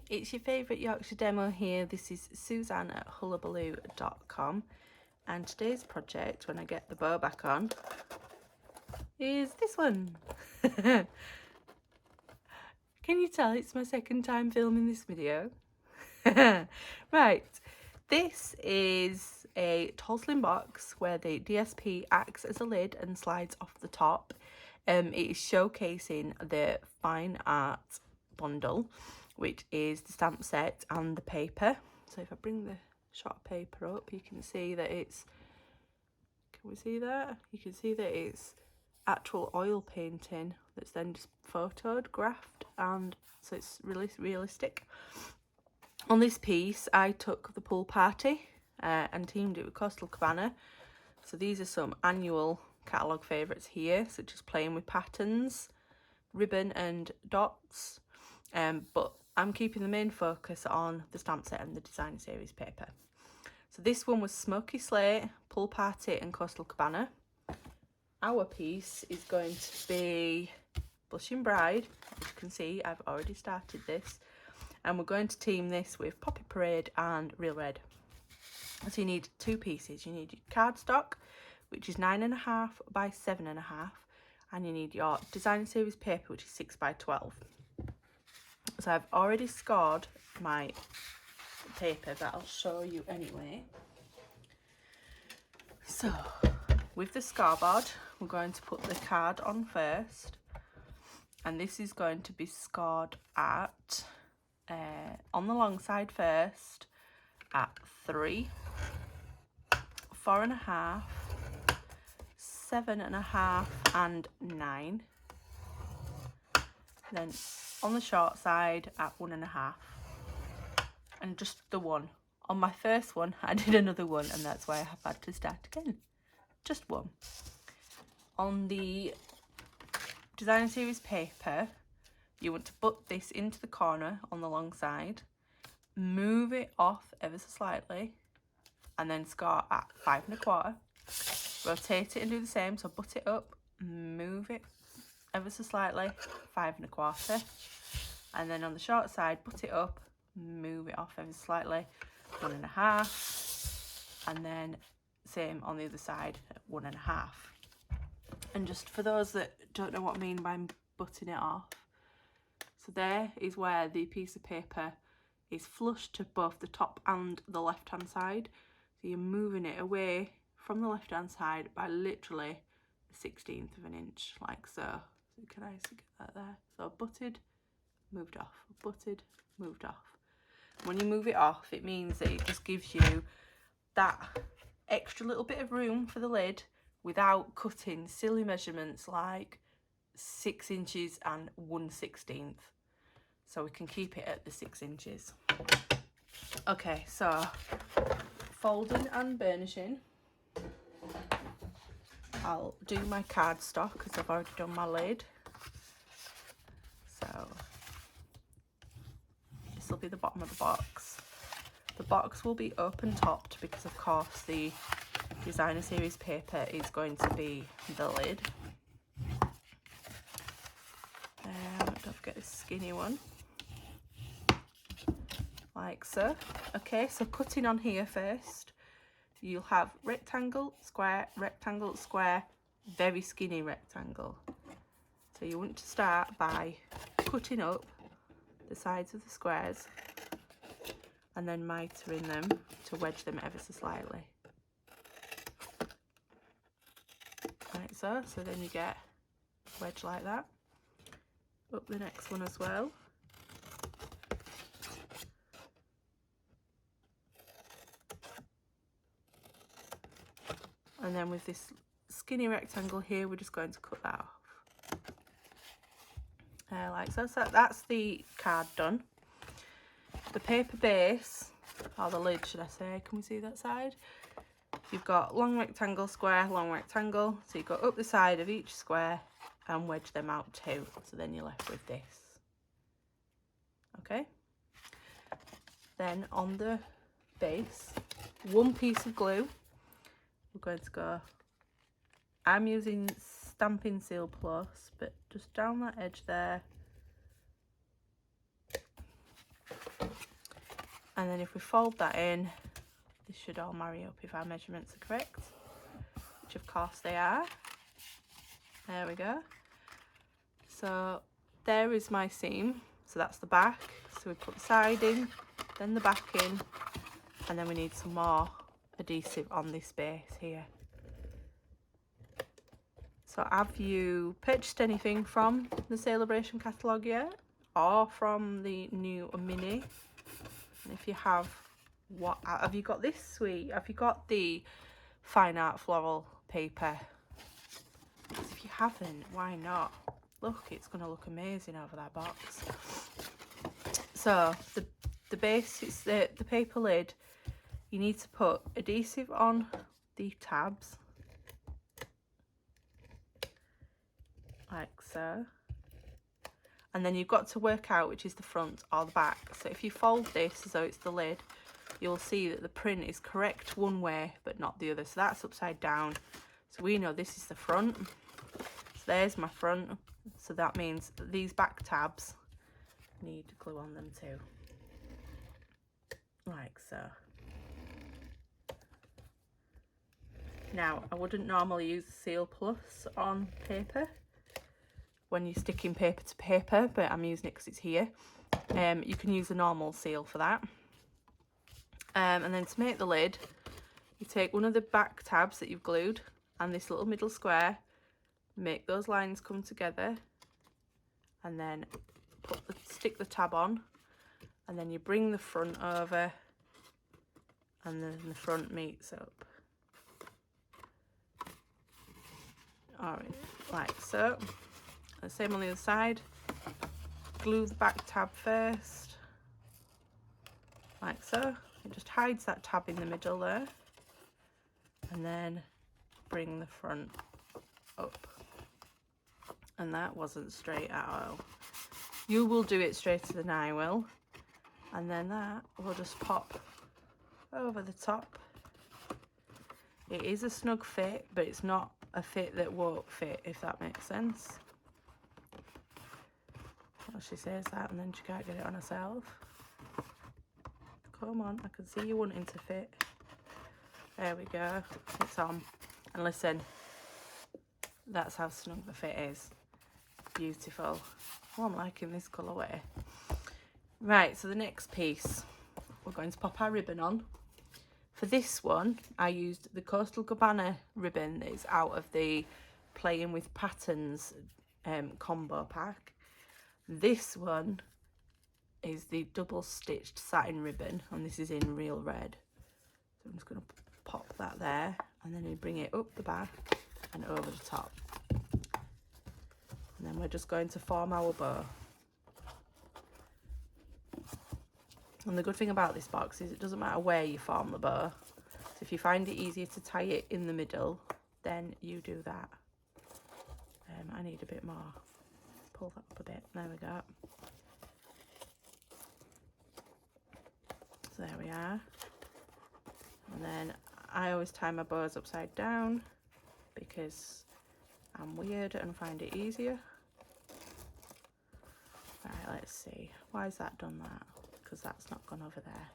it's your favourite Yorkshire demo here. This is Suzanne at hullahbaloo.com, and today's project, when I get the bow back on, is this one. Can you tell it's my second time filming this video? Right, this is a tall slim box where the DSP acts as a lid and slides off the top. It is showcasing the fine art bundle, which is the stamp set and the paper. So if I bring the shot of paper up, you can see that it's, can we see that? You can see that it's actual oil painting that's then just photoed, graphed, and so it's really realistic. On this piece, I took the pool party and teamed it with Coastal Cabana. So these are some annual catalogue favourites here, such as playing with patterns, ribbon and dots. But I'm keeping the main focus on the stamp set and the designer series paper. So this one was Smoky Slate, Pool Party and Coastal Cabana. Our piece is going to be Blushing Bride. As you can see, I've already started this. And we're going to team this with Poppy Parade and Real Red. So you need two pieces. You need your cardstock, which is 9.5 by 7.5, and you need your designer series paper, which is 6 by 12. So I've already scored my paper, but I'll show you anyway. So with the scoreboard, we're going to put the card on first, and this is going to be scored at on the long side first at 3, 4.5, 7.5 and 9. Then on the short side at 1.5, and just the one. On my first one I did another one, and that's why I have had to start again. Just one. On the designer series paper, you want to butt this into the corner on the long side, move it off ever so slightly, and then score at 5.25. Rotate it and do the same, so butt it up, move it ever so slightly, 5.25, and then on the short side, butt it up, move it off ever so slightly, 1.5, and then same on the other side at 1.5. And just for those that don't know what I mean by butting it off, so there is where the piece of paper is flush to both the top and the left hand side. So you're moving it away from the left hand side by literally a 1/16 of an inch, like so. So can I get that there? So butted, moved off, butted, moved off. When you move it off, it means that it just gives you that extra little bit of room for the lid without cutting silly measurements like 6 inches and 1/16. So we can keep it at the 6 inches. Okay, so folding and burnishing. I'll do my cardstock because I've already done my lid. So this will be the bottom of the box. The box will be open topped because of course the designer series paper is going to be the lid. Don't forget this skinny one. Like so. Okay, so cutting on here first, you'll have rectangle, square, very skinny rectangle. So you want to start by cutting up the sides of the squares and then mitering them to wedge them ever so slightly. Like so. So then you get a wedge like that. Up the next one as well. And then with this skinny rectangle here, we're just going to cut that off. Like so. So that's the card done. The paper base, or the lid should I say, can we see that side? You've got long rectangle, square, long rectangle. So you go up the side of each square and wedge them out too. So then you're left with this. Okay. Then on the base, one piece of glue. We're going to go, I'm using Stampin Seal Plus, but just down that edge there, And then if we fold that in, this should all marry up if our measurements are correct, which of course they are. There we go. So there is my seam. So that's the back. So we put the side in, then the back in, and then we need some more adhesive on this base here. So have you purchased anything from the Celebration catalogue yet? Or from the new mini? And if you have, what have you got this sweet? Have you got the fine art floral paper? Because if you haven't, why not? Look, it's going to look amazing over that box. So the base, it's the paper lid. You need to put adhesive on the tabs, like so. And then you've got to work out which is the front or the back. So if you fold this as though it's the lid, you'll see that the print is correct one way but not the other. So that's upside down. So we know this is the front. So there's my front. So that means these back tabs need glue on them too. Like so. Now, I wouldn't normally use Seal Plus on paper when you're sticking paper to paper, but I'm using it because it's here. You can use a normal seal for that. And then to make the lid, you take one of the back tabs that you've glued and this little middle square, make those lines come together, and then stick the tab on, and then you bring the front over, and then the front meets up. Alright, like so. The same on the other side. Glue the back tab first, like so. It just hides that tab in the middle there, and then bring the front up. And that wasn't straight at all. You will do it straighter than I will, and then that will just pop over the top. It is a snug fit, but it's not a fit that won't fit, if that makes sense. Well, she says that and then she can't get it on herself. Come on, I can see you wanting to fit. There we go, it's on. And listen, that's how snug the fit is. Beautiful. Oh, I'm liking this colourway. Right, so the next piece, we're going to pop our ribbon on. For this one, I used the Coastal Cabana ribbon that is out of the Playing with Patterns combo pack. This one is the double stitched satin ribbon, and this is in real red. So I'm just going to pop that there, and then we bring it up the back and over the top. And then we're just going to form our bow. And the good thing about this box is it doesn't matter where you form the bow. So if you find it easier to tie it in the middle, then you do that. I need a bit more. Pull that up a bit. There we go. So there we are. And then I always tie my bows upside down because I'm weird and find it easier. Right, let's see. Why has that done that? Because that's not gone over there.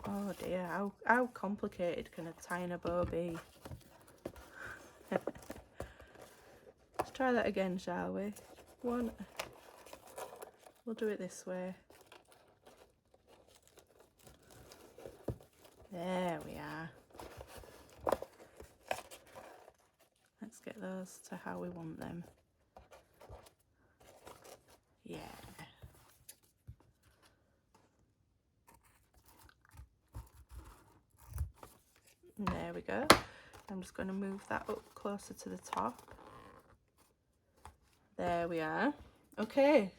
Oh dear, how complicated can a tying a bow be? Let's try that again, shall we? One. We'll do it this way. There we are. Let's get those to how we want them. Yeah. And there we go. I'm just going to move that up closer to the top. There we are. Okay.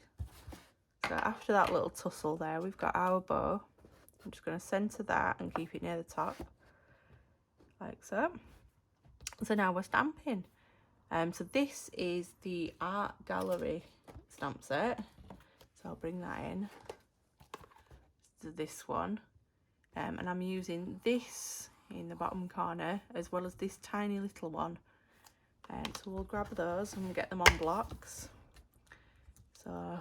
So after that little tussle there, we've got our bow. I'm just going to centre that and keep it near the top, like so. So now we're stamping. So this is the Art Gallery stamp set. So I'll bring that in to this one. And I'm using this in the bottom corner as well as this tiny little one So we'll grab those and get them on blocks. So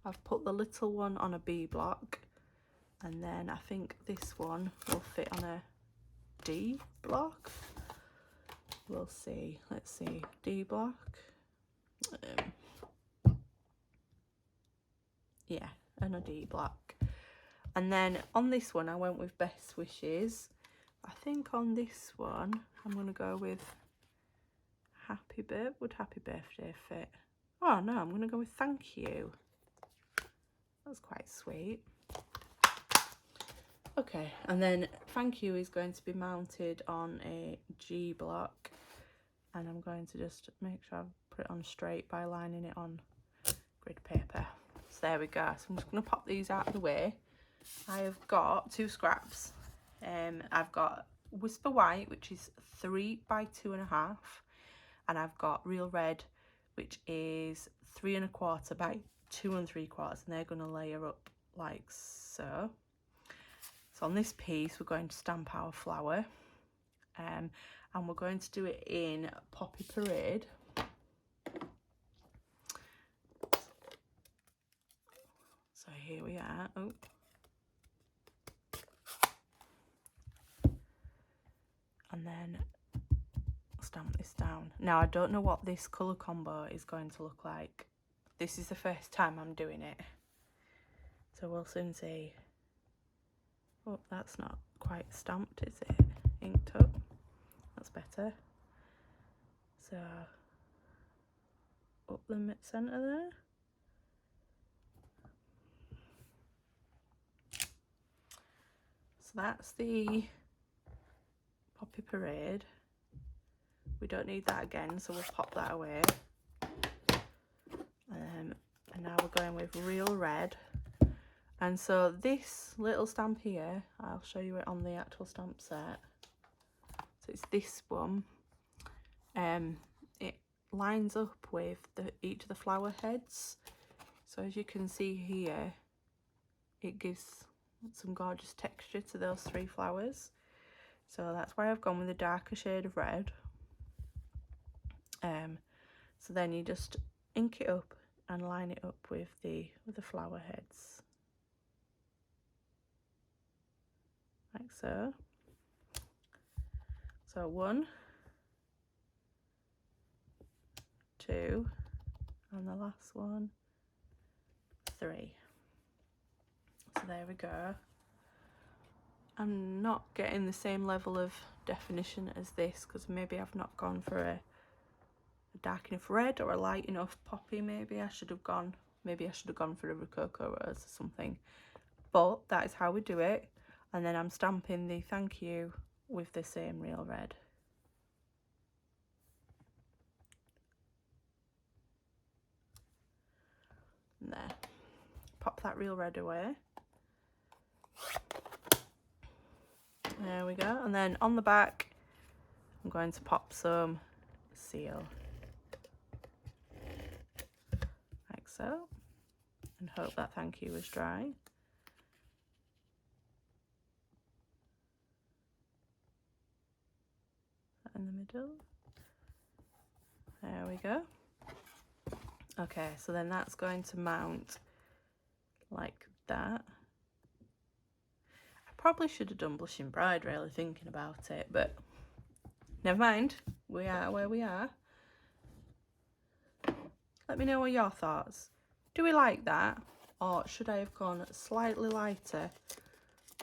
I've put the little one on a B block, and then I think this one will fit on a D block. We'll see. Let's see. D block. Yeah, and a D block. And then on this one I went with Best Wishes. I think on this one I'm going to go with Happy Birthday. Would Happy Birthday fit? Oh no, I'm going to go with Thank You. That's quite sweet. Okay, and then Thank You is going to be mounted on a G block, and I'm going to just make sure I put it on straight by lining it on grid paper. So there we go. So I'm just going to pop these out of the way. I have got 2 scraps. I've got Whisper White, which is 3 by 2.5, and I've got Real Red, which is 3 1/4 by 2 3/4, and they're going to layer up like so. So on this piece we're going to stamp our flower, and we're going to do it in Poppy Parade. So here we are. Oh. And then stamp this down. Now I don't know what this colour combo is going to look like. This is the first time I'm doing it, so we'll soon see. Oh, that's not quite stamped, is it? Inked up. That's better. So up the mid-centre there. So that's the Poppy Parade. We don't need that again, so we'll pop that away. And now we're going with Real Red. And so this little stamp here, I'll show you it on the actual stamp set. So it's this one. It lines up with each of the flower heads. So as you can see here, it gives some gorgeous texture to those 3 flowers. So that's why I've gone with a darker shade of red. So then you just ink it up and line it up with the flower heads, like so. So 1, 2, and the last one, 3. So there we go. I'm not getting the same level of definition as this because maybe I've not gone for a dark enough red or a light enough poppy. Maybe I should have gone for a Rococo Rose or something. But that is how we do it. And then I'm stamping the Thank You with the same Real Red. And there. Pop that Real Red away. There we go. And then on the back I'm going to pop some seal. Like so. And hope that Thank You is dry. In the middle. There we go. Okay, so then that's going to mount like that. I probably should have done Blushing Bride, really thinking about it, but never mind. We are where we are. Let me know what your thoughts. Do we like that, or should I have gone slightly lighter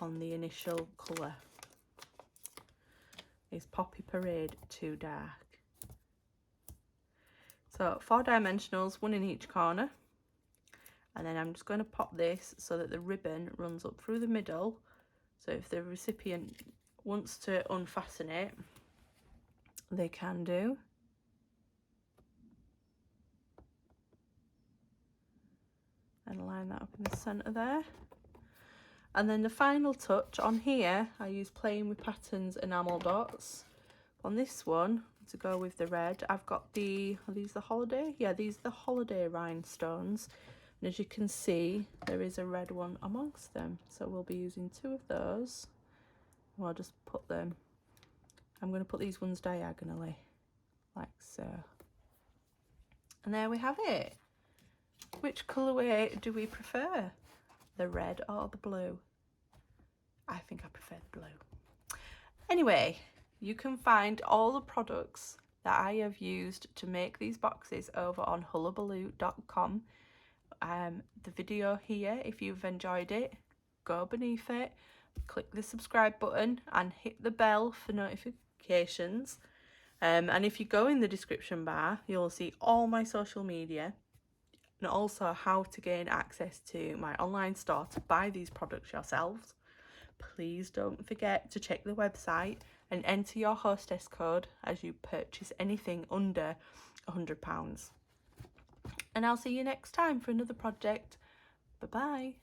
on the initial colour? Is Poppy Parade too dark? So 4 dimensionals, 1 in each corner, and then I'm just going to pop this so that the ribbon runs up through the middle, so if the recipient wants to unfasten it, they can do. And line that up in the centre there. And then the final touch on here, I use Playing with Patterns enamel dots. On this one, to go with the red, I've got are these the holiday? Yeah, these are the holiday rhinestones. And as you can see, there is a red one amongst them. So we'll be using 2 of those. I'll just put them, I'm going to put these ones diagonally. like so. And there we have it. Which colourway do we prefer? The red or the blue? I think I prefer the blue. Anyway, you can find all the products that I have used to make these boxes over on hullahbaloo.com. The video here, if you've enjoyed it, go beneath it, click the subscribe button and hit the bell for notifications. And if you go in the description bar, you'll see all my social media and also how to gain access to my online store to buy these products yourselves. Please don't forget to check the website and enter your hostess code as you purchase anything under £100. And I'll see you next time for another project. Bye bye.